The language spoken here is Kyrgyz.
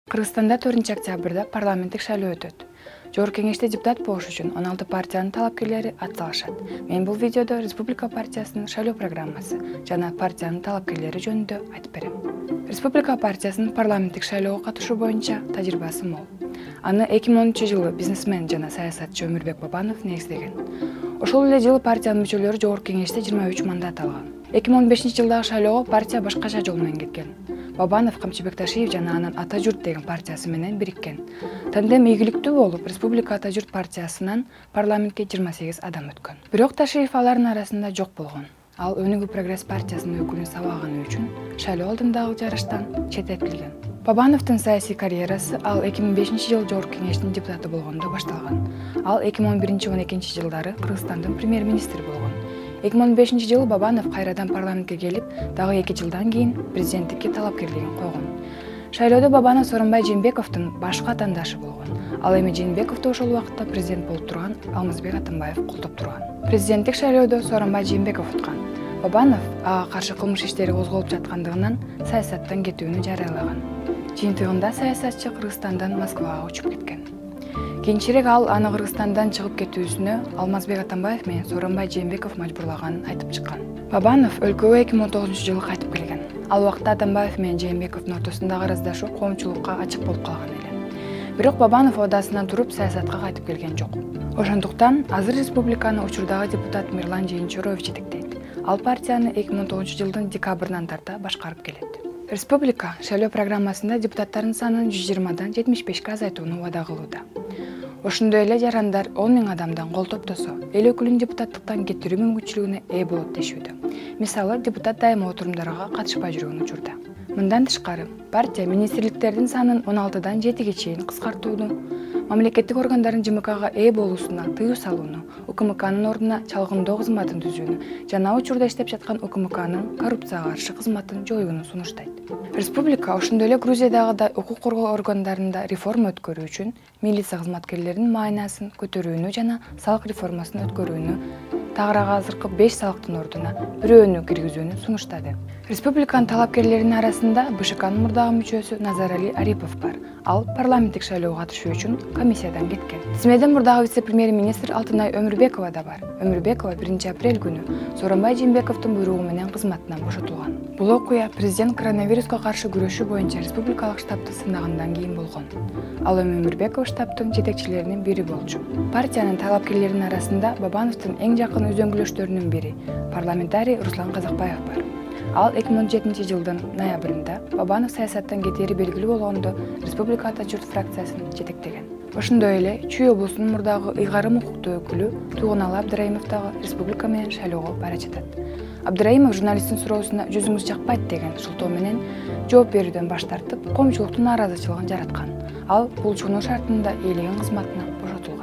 Кыргызстанда 4 октябрда парламенттик шайлоо өтөт. Жогорку кеңеште депутат болуш үчүн 16 партиянын талапкерлери ат салышат. Мен бул видеодо Республика партиясынын шайлоо программасы жана партиянын талапкерлери жөнүндө айтып берем. Республика партиясынын парламенттик шайлоого катышуу боюнча тажрыйбасы мол. Аны 2010-жылы бизнесмен жана саясатчы Өмүрбек Бабанов негиздеген. Ошол эле жылы партиянын мүчөлөрү жогорку кеңеште 23 мандат алган. 2015-жылдагы шайлоого партия башкача жол менен кеткен. Бабанов Камчыбек Ташиев жана анын Ата журт деген партиясы менен бириккен. Тандем ийгиликтүү болуп, Республика Ата журт партиясынан парламентке 28 адам өткөн. Бирок Ташиев алардын арасында жок болгон. Ал Өнүгүү прогресс партиясынын өкүлүн сабаганы үчүн шайлоо алдындагы жарыштан четтетилген. Бабановдун саясий карьерасы ал 2005-жылы жогорку кеңештин депутаты болгондо башталган. Ал 2011-12 жылдары Кыргызстандын премьер-министри болгон. 2015-жылы Бабанов кайрадан парламентке келип, дагы 2 жылдан кийин президенттикке талапкерлигин койгон. Шайлоодо Бабанов Сооронбай Жээнбековдун башкы атандашы болгон. Ал эми Жээнбековду ошол убакытта президент болуп турган Алмазбек Атамбаев колдоп турган. Президенттик шайлоодо Сооронбай Жээнбеков уткан. Бабанов ага каршы кылмыш иштери козголуп жаткандыгынан саясаттан кетүүнү жарыялаган. Жыйынтыгында саясатчы Кыргызстандан Москвага учуп кеткен. Кийинчерээк ал аны Кыргызстандан чыгып кетүүсүнө Алмазбек Атамбаев менен Сооронбай Жээнбеков мажбурлаганын айтып чыккан. Бабанов өлкөгө 2019-жылы кайтып келген. Ал убакта Атамбаев менен Жээнбековдун ортосундагы араздашуу коомчулукка ачык болуп калган эле. Бирок Бабанов оодасынан туруп саясатка кайтып келген жок. Ошондуктан азыр республиканы учурдагы депутат Мирлан Жээнчуроев жетектейт. Ал партияны 2019-жылдын декабрынан тарта башкарып келет. Республика шайлоо программасында депутаттардын санын 120дан 75ке азайтууну убада кылууда. Ошондой эле жарандар 10 000 адамдан кол топтосо, эл өкүлүн депутаттыктан кетирүү мүмкүнчүлүгүнө ээ болот дешүүдө. Мисалы, депутат дайыма отурумдарга катышпай жүргөн учурда. Мындан тышкары, партия министрликтердин санын 16дан 7ге чейин кыскартууну, мамлекеттик органдардын ЖМКга ээ болуусуна тыюу салууну, УКМКнын ордуна чалгындоо кызматын түзүүнү жана учурда иштеп жаткан УКМКнын коррупцияга каршы кызматын жоюуну сунуштайт. Республика ошондой эле Грузиядагыдай укук коргоо органдарында реформа өткөрүү үчүн милиция кызматкерлеринин майнасын көтөрүүнү жана салык реформасын өткөрүүнү, тагыраагы азыркы 5 салыктын ордуна бирөөнү киргизүүнү сунуштады. Республиканын талапкерлеринин арасында БШКнын мурдагы мүчөсү Назарали Арипов бар. Ал парламенттик шайлоого катышуу үчүн комиссиядан кеткен. Тизмеден мурдагы вице-премьер-министр Алтынай Өмүрбекова да бар. Өмүрбекова 1 апрель күнү Сооронбай Жээнбековдун буйругу менен кызматынан бошотулган. Бул окуя президент коронавируска каршы күрөшүү боюнча республикалык штабты сынагандан кийин болгон. Ал эми Өмүрбеков штабтын жетекчилеринин бири болчу. Партиянын талапкерлеринин арасында Бабановдун эң жакын өзөңгүлөштөрүнүн бири парламентарий Руслан Казакбаев бар. Ал 2017-жылдын ноябрында Бабанов саясаттан кетери белгилүү болгондо Республика Ата журт фракциясын жетектеген. Ошондой эле Чүй облусунун мурдагы ыйгарым укуктуу өкүлү Тугуналы Абдыраимов дагы республика менен шайлоого бара жатат. Абдыраимов журналисттин суроосуна жүзүңүз жакпайт деген шылтоо менен жооп берүүдөн баш тартып, коомчулуктун нааразычылыгын жараткан. Ал бул чыгуу шартында ээлеген кызматынан бошотулган.